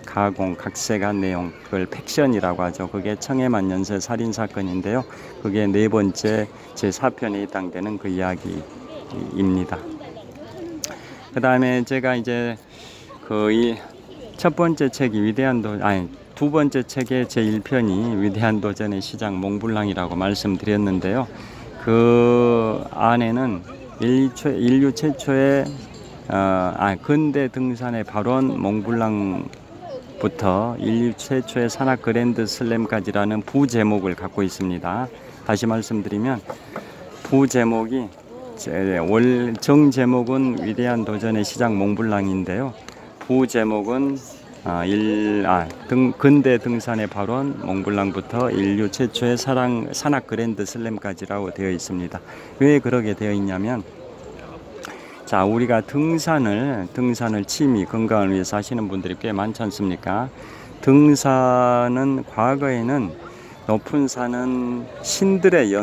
가공, 각색한 내용, 그걸 팩션이라고 하죠. 그게 청해만 연쇄 살인 사건인데요. 그게 네 번째 제4편에 해당되는 그 이야기입니다. 그 다음에 제가 이제 거의 첫 번째 책이 두 번째 책의 제1편이 위대한 도전의 시작 몽블랑이라고 말씀드렸는데요. 그 안에는 인류 최초의 근대 등산의 발원 몽블랑부터 인류 최초의 산악 그랜드 슬램까지라는 부제목을 갖고 있습니다. 다시 말씀드리면 부제목이 정제목은 위대한 도전의 시작 몽블랑인데요. 부제목은 근대 등산의 발원 몽블랑부터 인류 최초의 산악 그랜드 슬램까지라고 되어 있습니다. 왜 그러게 되어 있냐면, 자, 우리가 등산을 취미, 건강을 위해서 하시는 분들이 꽤 많지 않습니까? 등산은 과거에는 높은 산은 신들의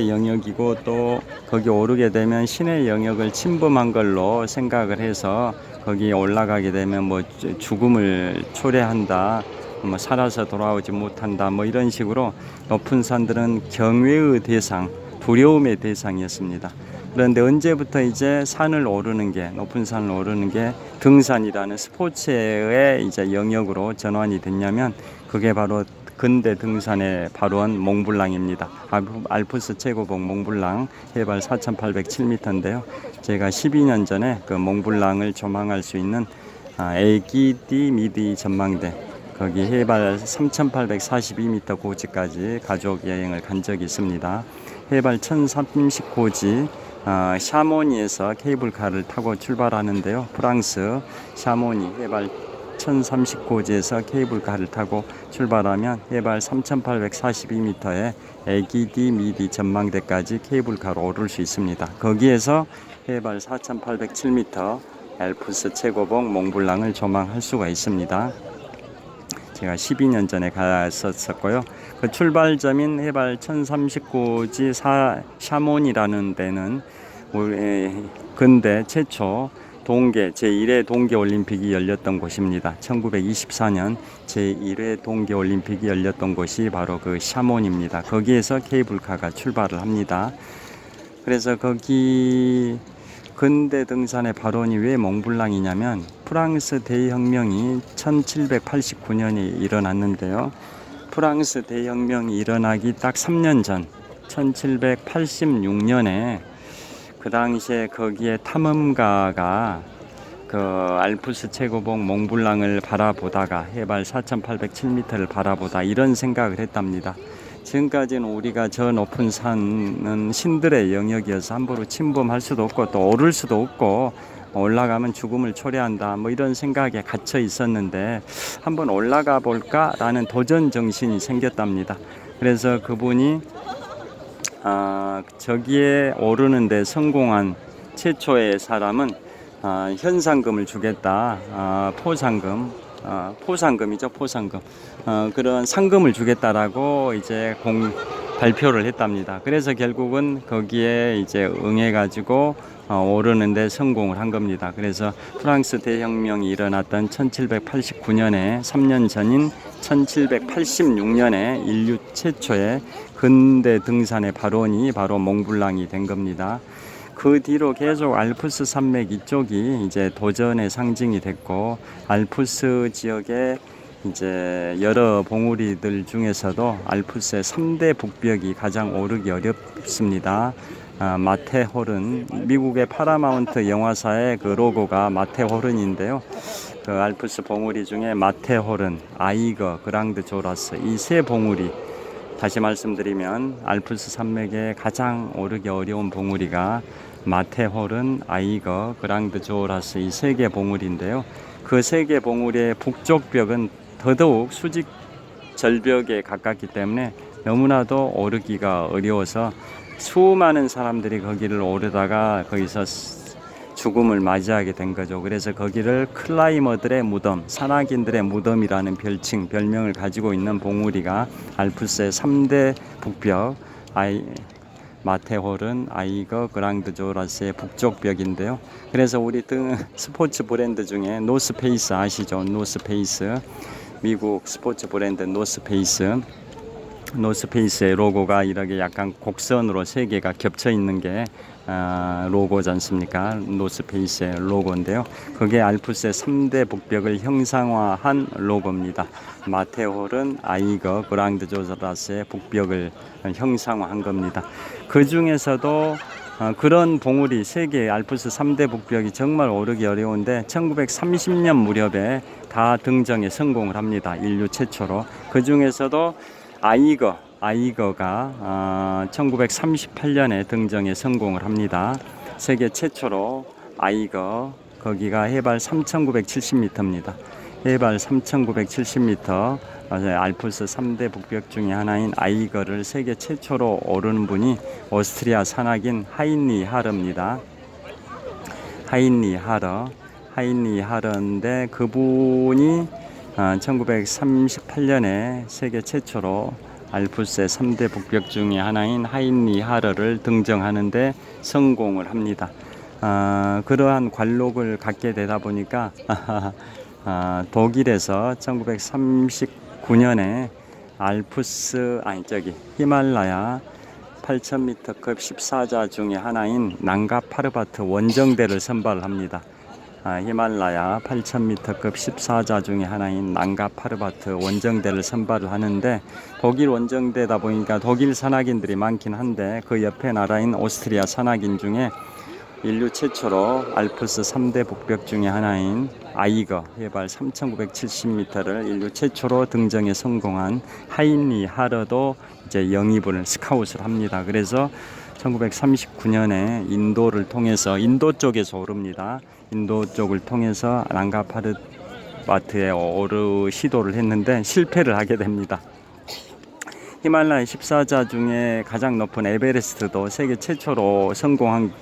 영역이고 또 거기 오르게 되면 신의 영역을 침범한 걸로 생각을 해서 거기에 올라가게 되면 뭐 죽음을 초래한다, 뭐 살아서 돌아오지 못한다, 뭐 이런 식으로 높은 산들은 경외의 대상, 두려움의 대상이었습니다. 그런데 언제부터 이제 높은 산을 오르는 게 등산이라는 스포츠의 이제 영역으로 전환이 됐냐면, 그게 바로 근대 등산의 발원 몽블랑입니다. 알프스 최고봉 몽블랑 해발 4,807m인데요. 제가 12년 전에 그 몽블랑을 조망할 수 있는 에기디 미디 전망대, 거기 해발 3,842m 고지까지 가족 여행을 간 적이 있습니다. 해발 1,030고지 샤모니에서 케이블카를 타고 출발하는데요. 프랑스 샤모니 해발 1030고지에서 케이블카를 타고 출발하면 해발 3842m의 에기디 미디 전망대까지 케이블카로 오를 수 있습니다. 거기에서 해발 4807m 알프스 최고봉 몽블랑을 조망할 수가 있습니다. 제가 12년 전에 갔었고요. 그 출발점인 해발 1030고지 샤몬이라는 데는 근대 최초 제1회 동계올림픽이 열렸던 곳입니다. 1924년 제1회 동계올림픽이 열렸던 곳이 바로 그 샤몬입니다. 거기에서 케이블카가 출발을 합니다. 그래서 거기 근대 등산의 발원이 왜 몽블랑이냐면, 프랑스 대혁명이 1789년에 일어났는데요. 프랑스 대혁명이 일어나기 딱 3년 전 1786년에 그 당시에 거기에 탐험가가 그 알프스 최고봉 몽블랑을 바라보다가 해발 4,807m를 바라보다 이런 생각을 했답니다. 지금까지는 우리가 저 높은 산은 신들의 영역이어서 함부로 침범할 수도 없고 또 오를 수도 없고 올라가면 죽음을 초래한다, 뭐 이런 생각에 갇혀 있었는데 한번 올라가 볼까라는 도전 정신이 생겼답니다. 그래서 그분이 저기에 오르는 데 성공한 최초의 사람은 현상금을 주겠다, 포상금이죠, 포상금. 그런 상금을 주겠다라고 이제 발표를 했답니다. 그래서 결국은 거기에 이제 응해가지고 오르는데 성공을 한 겁니다. 그래서 프랑스 대혁명이 일어났던 1789년에 3년 전인 1786년에 인류 최초의 근대 등산의 발원이 바로 몽블랑이 된 겁니다. 그 뒤로 계속 알프스 산맥 이쪽이 이제 도전의 상징이 됐고, 알프스 지역에 이제 여러 봉우리들 중에서도 알프스의 3대 북벽이 가장 오르기 어렵습니다. 마테호른, 미국의 파라마운트 영화사의 그 로고가 마테호른인데요. 그 알프스 봉우리 중에 마테호른, 아이거, 그랑드 조라스 이 세 봉우리, 다시 말씀드리면 알프스 산맥에 가장 오르기 어려운 봉우리가 마테호른, 아이거, 그랑드 조라스 이 세 개 봉우리인데요. 그 세 개 봉우리의 북쪽 벽은 더더욱 수직 절벽에 가깝기 때문에 너무나도 오르기가 어려워서 수많은 사람들이 거기를 오르다가 거기서 죽음을 맞이하게 된 거죠. 그래서 거기를 클라이머들의 무덤, 산악인들의 무덤이라는 별명을 가지고 있는 봉우리가 알프스의 3대 북벽 마테홀은 아이거 그랑드조라스의 북쪽 벽인데요. 그래서 우리 스포츠 브랜드 중에 노스페이스 아시죠? 노스페이스, 미국 스포츠 브랜드 노스페이스의 로고가 이렇게 약간 곡선으로 세 개가 겹쳐 있는 게 로고지 않습니까? 노스페이스의 로고인데요. 그게 알프스의 3대 북벽을 형상화한 로고입니다. 마테홀은 아이거 그랑드조라스의 북벽을 형상화한 겁니다. 그 중에서도 그런 봉우리 세 개 알프스 3대 북벽이 정말 오르기 어려운데 1930년 무렵에 다 등정에 성공을 합니다. 인류 최초로. 그 중에서도 아이거가 1938년에 등정에 성공을 합니다. 세계 최초로 아이거, 거기가 해발 3,970m입니다. 해발 3,970m, 알프스 3대 북벽 중에 하나인 아이거를 세계 최초로 오르는 분이 오스트리아 산악인 하인리 하러입니다. 하인리 하러인데 그분이 1938년에 세계 최초로 알프스의 3대 북벽 중에 하나인 하인리 하러를 등정하는데 성공을 합니다. 그러한 관록을 갖게 되다 보니까 독일에서 1939년에 히말라야 8,000m급 14자 중에 하나인 난가 파르바트 원정대를 선발을 합니다. 히말라야 8,000m급 14자 중에 하나인 난가 파르바트 원정대를 선발을 하는데 독일 원정대다 보니까 독일 산악인들이 많긴 한데 그 옆에 나라인 오스트리아 산악인 중에 인류 최초로 알프스 3대 북벽 중에 하나인 아이거 해발 3,970m를 인류 최초로 등정에 성공한 하인리 하러도 이제 영입을 스카웃을 합니다. 그래서 1939년에 인도를 통해서 인도 쪽에서 오릅니다. 인도 쪽을 통해서 난가 파르바트에 시도를 했는데 실패를 하게 됩니다. 히말라야 14자 중에 가장 높은 에베레스트도 세계 최초로 성공한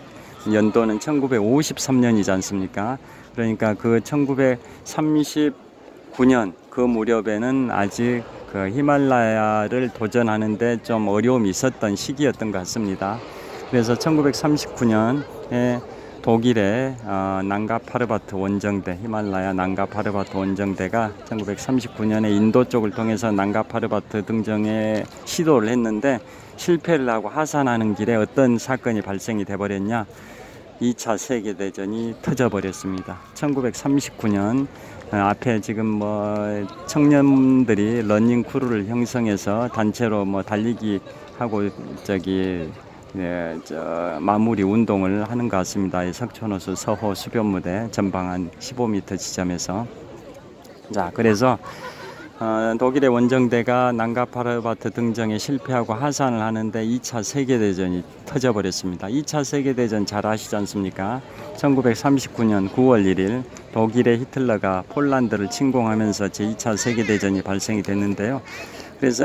연도는 1953년이지 않습니까? 그러니까 그 1939년 그 무렵에는 아직 그 히말라야를 도전하는데 좀 어려움이 있었던 시기였던 것 같습니다. 그래서 1939년에 독일의 난가 파르바트 원정대, 히말라야 난가 파르바트 원정대가 1939년에 인도 쪽을 통해서 난가 파르바트 등정에 시도를 했는데 실패를 하고 하산하는 길에 어떤 사건이 발생이 돼버렸냐? 2차 세계대전이 터져버렸습니다. 1939년 앞에 지금 청년들이 러닝 크루를 형성해서 단체로 달리기 하고 마무리 운동을 하는 것 같습니다. 석촌호수 서호 수변무대 전방 한 15m 지점에서. 자, 그래서 독일의 원정대가 난가 파르바트 등정에 실패하고 하산을 하는데 2차 세계대전이 터져버렸습니다. 2차 세계대전 잘 아시지 않습니까? 1939년 9월 1일 독일의 히틀러가 폴란드를 침공하면서 제2차 세계대전이 발생이 됐는데요. 그래서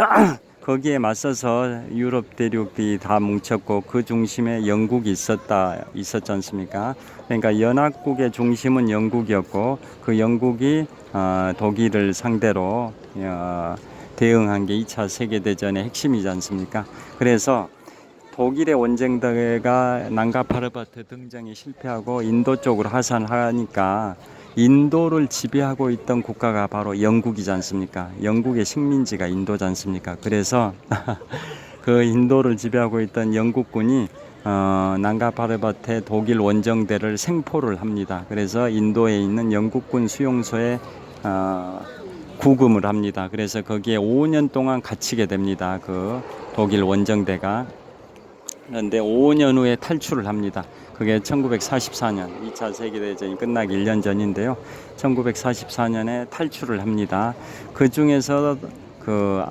거기에 맞서서 유럽 대륙이 다 뭉쳤고 그 중심에 영국이 있었지 않습니까? 그러니까 연합국의 중심은 영국이었고 그 영국이 독일을 상대로 대응한 게 2차 세계대전의 핵심이지 않습니까? 그래서 독일의 원정대가 난가 파르바트 등정에 실패하고 인도 쪽으로 하산하니까 인도를 지배하고 있던 국가가 바로 영국이지 않습니까? 영국의 식민지가 인도지 않습니까? 그래서 그 인도를 지배하고 있던 영국군이 난가 파르바트의 독일 원정대를 생포를 합니다. 그래서 인도에 있는 영국군 수용소에 구금을 합니다. 그래서 거기에 5년 동안 갇히게 됩니다. 그 독일 원정대가. 그런데 5년 후에 탈출을 합니다. 그게 1944년 2차 세계대전이 끝나기 1년 전인데요. 1944년에 탈출을 합니다. 그 중에서 그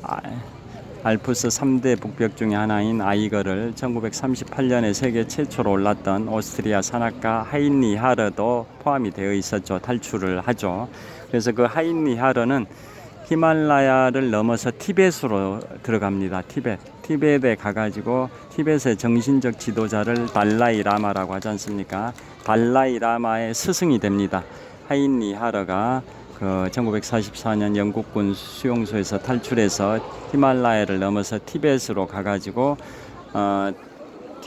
알프스 3대 북벽 중에 하나인 아이거를 1938년에 세계 최초로 올랐던 오스트리아 산악가 하인리 하러도 포함이 되어 있었죠. 탈출을 하죠. 그래서 그 하인리 하러는 히말라야를 넘어서 티벳으로 들어갑니다. 티벳에 가가지고 티벳의 정신적 지도자를 달라이 라마라고 하지 않습니까? 달라이 라마의 스승이 됩니다. 하인리 하러가 1944년 영국군 수용소에서 탈출해서 히말라야를 넘어서 티벳으로 가가지고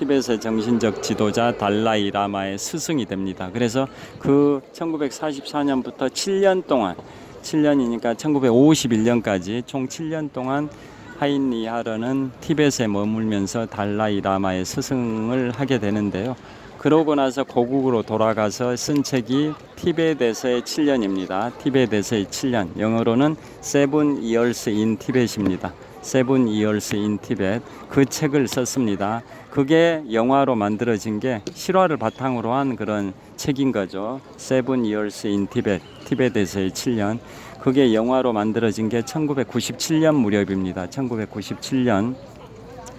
티벳의 정신적 지도자 달라이 라마의 스승이 됩니다. 그래서 그 1944년부터 7년 동안 7년이니까 1951년까지 총 7년 동안 하인리 하르는 티벳에 머물면서 달라이 라마의 스승을 하게 되는데요. 그러고 나서 고국으로 돌아가서 쓴 책이 티벳에서의 7년입니다. 티벳에서의 7년. 영어로는 Seven Years in Tibet입니다. Seven Years in Tibet. 그 책을 썼습니다. 그게 영화로 만들어진 게 실화를 바탕으로 한 그런 책인 거죠. Seven Years in Tibet. 티벳에서의 7년. 그게 영화로 만들어진 게 1997년 무렵입니다. 1997년.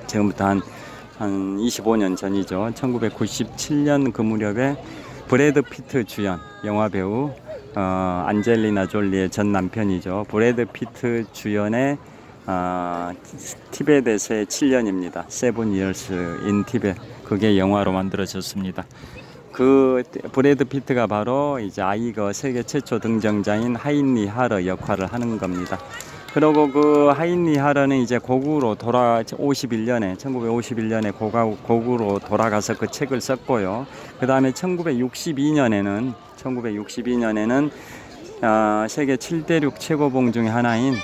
지금부터 한 25년 전이죠. 1997년 그 무렵에 브래드 피트 주연 영화 배우 안젤리나 졸리의 전 남편이죠. 브래드 피트 주연의 티벳에서의 7년입니다. Seven Years in Tibet. 그게 영화로 만들어졌습니다. 그 브래드 피트가 바로 이제 아이거 세계 최초 등정자인 하인리 하러 역할을 하는 겁니다. 그리고 그 하인리 하러는 이제 고국으로 1951년에 고국으로 돌아가서 그 책을 썼고요. 그 다음에 1962년에는 세계 7대륙 최고봉 중에 하나인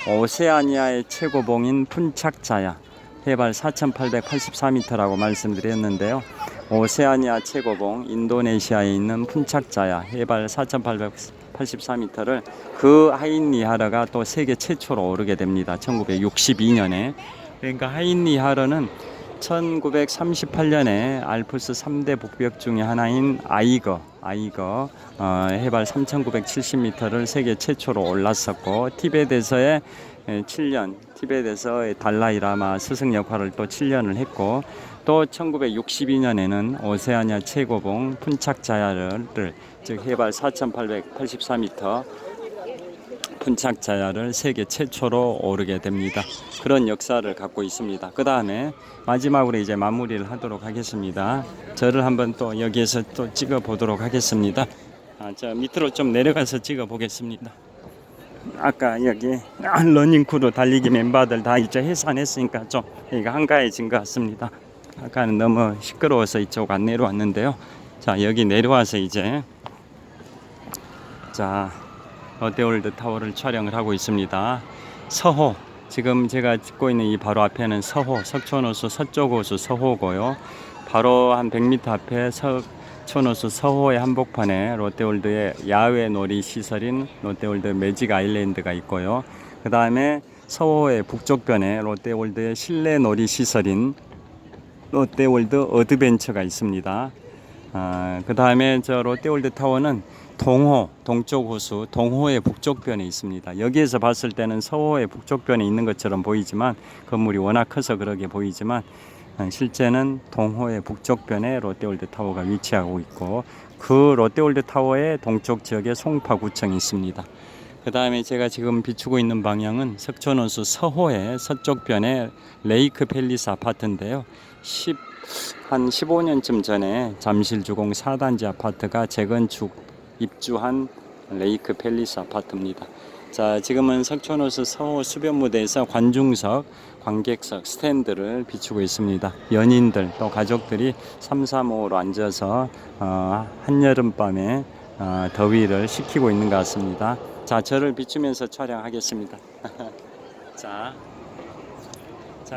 오세아니아의 최고봉인 푼착자야 해발 4,884m라고 말씀드렸는데요. 오세아니아 최고봉 인도네시아에 있는 푼착자야 해발 4,884m를 그 하인리 하러가 또 세계 최초로 오르게 됩니다. 1962년에. 그러니까 하인리 하러는 1938년에 알프스 3대 복벽 중에 하나인 아이거 해발 3,970m를 세계 최초로 올랐었고 티벳에서의 7년 티벳에서의 달라이 라마 스승 역할을 또 7년을 했고 또 1962년에는 오세아니아 최고봉 푼착자야를 즉 해발 4,884m 푼착자야를 세계 최초로 오르게 됩니다. 그런 역사를 갖고 있습니다. 그 다음에 마지막으로 이제 마무리를 하도록 하겠습니다. 저를 한번 또 여기에서 또 찍어 보도록 하겠습니다. 저 밑으로 좀 내려가서 찍어 보겠습니다. 아까 여기 러닝크루 달리기 멤버들 다 이제 해산했으니까 좀 여기가 한가해진 것 같습니다. 아까는 너무 시끄러워서 이쪽 안 내려왔는데요. 자, 여기 내려와서 이제 자 롯데월드 타워를 촬영을 하고 있습니다. 서호, 지금 제가 찍고 있는 이 바로 앞에는 서호, 석촌호수 서쪽호수 서호고요. 바로 한 100m 앞에 석촌호수 서호의 한복판에 롯데월드의 야외 놀이 시설인 롯데월드 매직 아일랜드가 있고요. 그 다음에 서호의 북쪽변에 롯데월드의 실내 놀이 시설인 롯데월드 어드벤처가 있습니다. 그 다음에 저 롯데월드 타워는 동쪽 호수 동호의 북쪽변에 있습니다. 여기에서 봤을 때는 서호의 북쪽변에 있는 것처럼 보이지만 건물이 워낙 커서 그렇게 보이지만 실제는 동호의 북쪽변에 롯데월드 타워가 위치하고 있고 그 롯데월드 타워의 동쪽 지역에 송파구청이 있습니다. 그 다음에 제가 지금 비추고 있는 방향은 석촌호수 서호의 서쪽변에 레이크 팰리스 아파트인데요. 한 15년쯤 전에 잠실주공 4단지 아파트가 재건축 입주한 레이크 팰리스 아파트입니다. 자, 지금은 석촌호수 서호 수변무대에서 관중석, 관객석, 스탠드를 비추고 있습니다. 연인들 또 가족들이 3, 4, 5로 앉아서 한여름밤에 더위를 식히고 있는 것 같습니다. 자, 저를 비추면서 촬영하겠습니다. 자,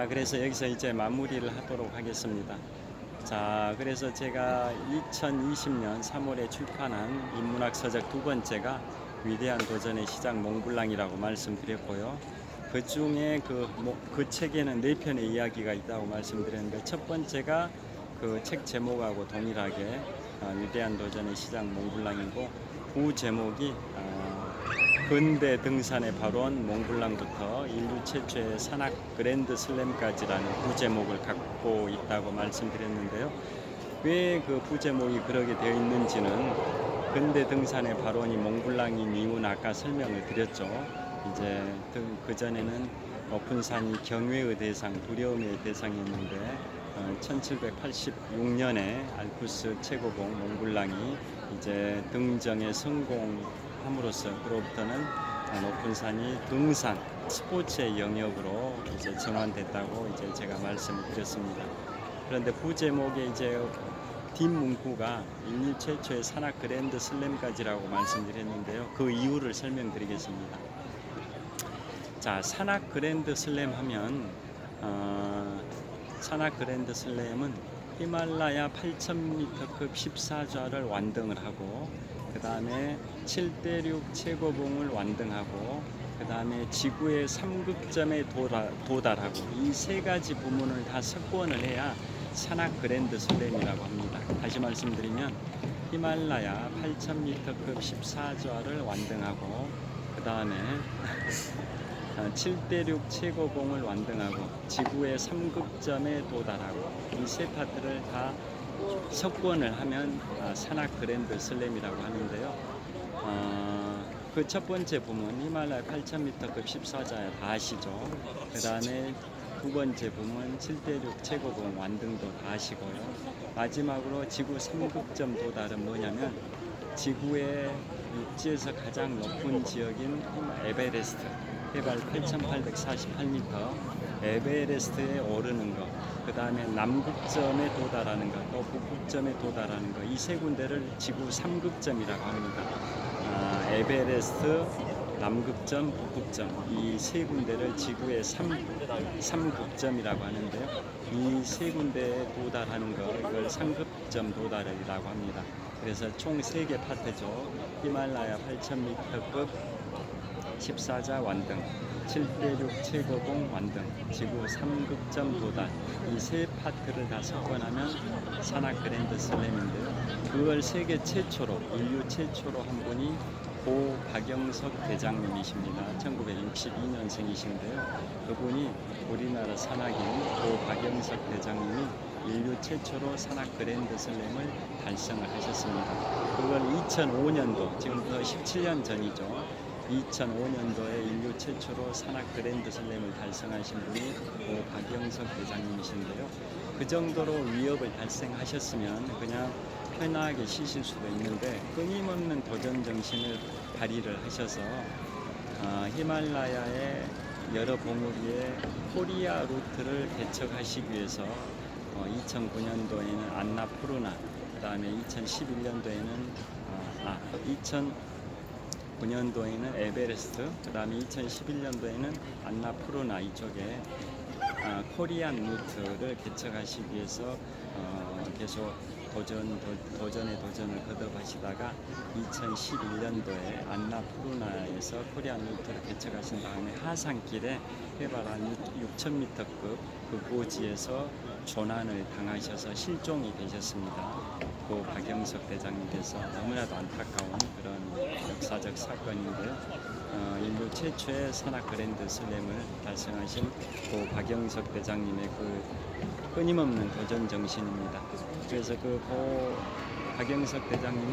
그래서 여기서 이제 마무리를 하도록 하겠습니다. 자, 그래서 제가 2020년 3월에 출판한 인문학 서적 두 번째가 위대한 도전의 시작 몽블랑이라고 말씀드렸고요. 그 중에 그 책에는 4편의 이야기가 있다고 말씀드렸는데 첫 번째가 그 책 제목하고 동일하게 위대한 도전의 시작 몽블랑이고 후 제목이 근대 등산의 발원 몽블랑부터 인류 최초의 산악 그랜드 슬램까지라는 부제목을 갖고 있다고 말씀드렸는데요. 왜 그 부제목이 그렇게 되어 있는지는 근대 등산의 발원이 몽블랑인 이유는 아까 설명을 드렸죠. 이제 그 전에는 높은 산이 경외의 대상, 두려움의 대상이었는데 1786년에 알프스 최고봉 몽블랑이 이제 등정에 성공함으로써 그로부터는 높은 산이 등산 스포츠의 영역으로 이제 전환됐다고 이제 제가 말씀드렸습니다. 그런데 부제목에 이제 뒷문구가 인류 최초의 산악 그랜드 슬램까지라고 말씀드렸는데요. 그 이유를 설명드리겠습니다. 자, 산악 그랜드 슬램 하면 산악 그랜드 슬램은 히말라야 8,000m급 14좌를 완등을 하고, 그 다음에 7대6 최고봉을 완등하고, 그 다음에 지구의 3극점에 도달하고, 이 세 가지 부문을 다 석권을 해야 산악 그랜드 슬램이라고 합니다. 다시 말씀드리면 히말라야 8,000m급 14좌를 완등하고, 그 다음에 7대6 최고봉을 완등하고, 지구의 3극점에 도달하고, 이 세 파트를 다 석권을 하면 산악 그랜드 슬램이라고 하는데요. 그 첫 번째 부문 히말라야 8,000m급 14좌 다 아시죠? 그 다음에 두 번째 부문 7대6 최고봉 완등도 다 아시고요. 마지막으로 지구 3극점 도달은 뭐냐면, 지구의 육지에서 가장 높은 지역인 에베레스트, 해발 8,848m, 에베레스트에 오르는 것, 그 다음에 남극점에 도달하는 것, 또 북극점에 도달하는 것, 이 세 군데를 지구 3극점이라고 합니다. 에베레스트, 남극점, 북극점, 이 세 군데를 지구의 3극점이라고 하는데요. 이 세 군데에 도달하는 것, 이걸 3극점 도달이라고 합니다. 그래서 총 3개 파트죠. 히말라야 8,000m급 14좌 완등, 7대6 최고봉 완등, 지구 3극점 도달, 이 세 파트를 다 석권하면 산악 그랜드 슬램인데요. 그걸 세계 최초로, 인류 최초로 한 분이 고 박영석 대장님이십니다. 1962년생이신데요. 그분이 우리나라 산악인 고 박영석 대장님이 인류 최초로 산악 그랜드 슬램을 달성을 하셨습니다. 그걸 2005년도, 지금부터 17년 전이죠. 2005년도에 인류 최초로 산악 그랜드 슬램을 달성하신 분이 고 박영석 대장님이신데요. 그 정도로 위협을 달성하셨으면 그냥 편하게 쉬실 수도 있는데, 끊임없는 도전 정신을 발휘를 하셔서 히말라야의 여러 봉우리의 코리아 루트를 개척하시기 위해서 2009년도에는 안나푸르나, 그 다음에 2011년도에는 2009년도에는 에베레스트, 그 다음에 2011년도에는 안나푸르나 이쪽에 코리안 루트를 개척하시기 위해서 계속 도전의 도전을 거듭하시다가 2011년도에 안나푸르나에서 코리안 루트를 개척하신 다음에 하산길에 해발 한 6,000m급 그 고지에서 조난을 당하셔서 실종이 되셨습니다. 고 박영석 대장님께서 너무나도 안타까운 그런 역사적 사건인데요. 인류 최초의 산악 그랜드 슬램을 달성하신 고 박영석 대장님의 그 끊임없는 도전 정신입니다. 그래서 그 고 박영석 대장님은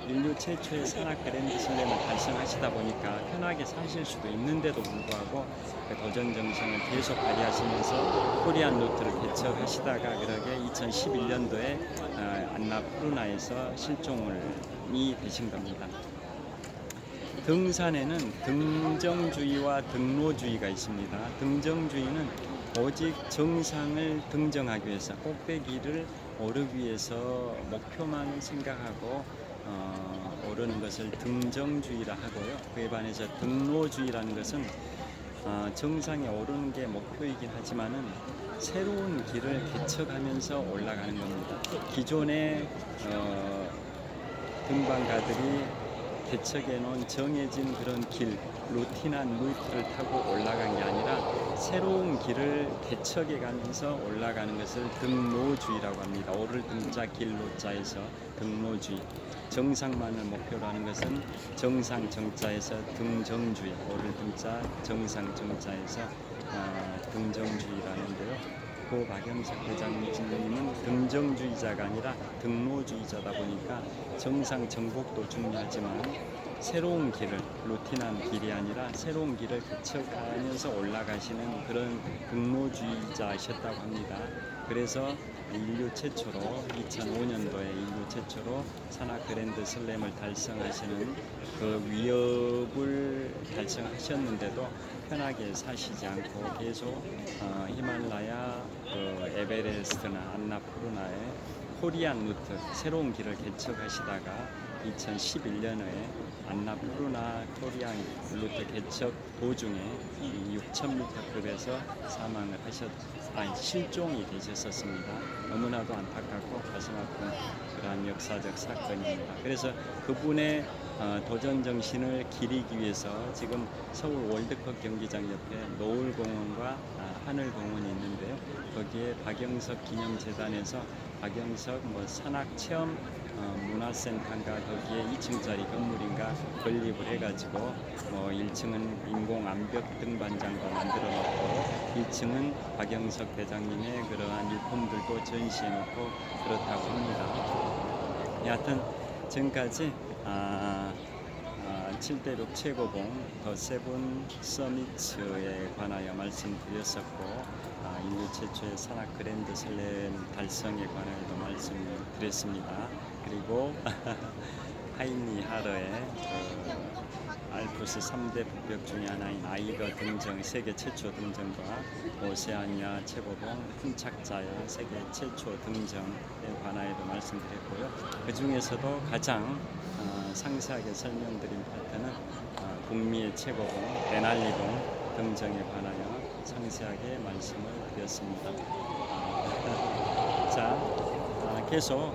인류 최초의 산악 그랜드 슬램을 달성하시다 보니까 편하게 사실 수도 있는데도 불구하고 그 도전 정신을 계속 발휘하시면서 코리안 루트를 개척하시다가 그러게 2011년도에 안나푸르나에서 실종이 되신 겁니다. 등산에는 등정주의와 등로주의가 있습니다. 등정주의는 오직 정상을 등정하기 위해서, 꼭대기를 오르기 위해서 목표만 생각하고 오르는 것을 등정주의라 하고요. 그에 반해서 등로주의라는 것은 정상에 오르는 게 목표이긴 하지만은 새로운 길을 개척하면서 올라가는 겁니다. 기존의 등반가들이 개척해 놓은 정해진 그런 길, 루틴한 루트를 타고 올라간 게 아니라 새로운 길을 개척해 가면서 올라가는 것을 등로주의라고 합니다. 오를 등자 길로자에서 등로주의. 정상만을 목표로 하는 것은 정상 정자에서 등정주의, 오를 등자 정상 정자에서 등정주의라는데요. 고 박영석 대장님은 등정주의자가 아니라 등로주의자다 보니까 정상 정복도 중요하지만 새로운 길을, 루틴한 길이 아니라 새로운 길을 개척하면서 올라가시는 그런 등로주의자셨다고 합니다. 그래서 인류 최초로 2005년도에 인류 최초로 산악 그랜드 슬램을 달성하시는 그 위협을 달성하셨는데도 편하게 사시지 않고 계속 히말라야, 그 에베레스트나 안나푸르나의 코리안 루트 새로운 길을 개척하시다가 2011년에 안나푸르나 코리안 루트 개척 도중에 6,000m급에서 사망을 실종이 되셨었습니다. 너무나도 안타깝고 가슴 아픈 그러한 역사적 사건입니다. 그래서 그분의 도전 정신을 기리기 위해서 지금 서울 월드컵 경기장 옆에 노을공원과 하늘공원이 있는데요. 거기에 박영석 기념재단에서 박영석 산악 체험 문화센터인가 거기에 2층짜리 건물인가 건립을 해가지고 1층은 인공 암벽 등반장도 만들어 놓고 2층은 박영석 대장님의 그러한 일품들도 전시해 놓고 그렇다고 합니다. 여하튼 지금까지 7대6 최고봉 더 세븐 서미츠에 관하여 말씀드렸었고 인류 최초의 산악 그랜드 슬램 달성에 관하여도 말씀드렸습니다. 그리고 하이니 하러의 알프스 3대 북벽 중에 하나인 아이거 등정 세계 최초 등정과 오세아니아 최고봉 푼착자야 세계 최초 등정에 관하여도 말씀드렸고요. 그 중에서도 가장 상세하게 설명드린 파트는 북미의 최고봉 데날리봉 등정에 관하여 상세하게 말씀을 드렸습니다. 자, 계속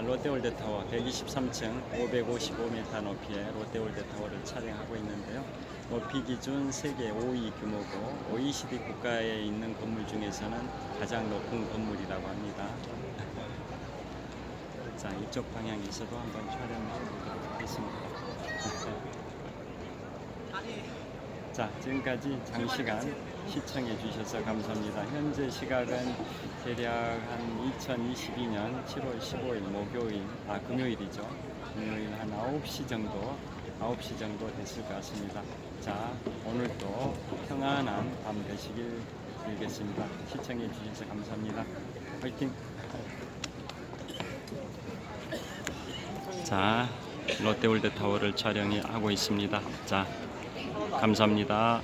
롯데월드타워 123층 555m 높이의 롯데월드타워를 촬영하고 있는데요. 높이 기준 세계 5위 규모고 OECD 국가에 있는 건물 중에서는 가장 높은 건물이라고 합니다. 자, 이쪽 방향에서도 한번 촬영해 보도록 하겠습니다. 자, 지금까지 장시간 시청해 주셔서 감사합니다. 현재 시각은 대략 한 2022년 7월 15일 금요일이죠. 금요일 한 9시 정도 됐을 것 같습니다. 자, 오늘도 평안한 밤 되시길 빌겠습니다. 시청해 주셔서 감사합니다. 화이팅! 자, 롯데월드타워를 촬영하고 있습니다. 자, 감사합니다.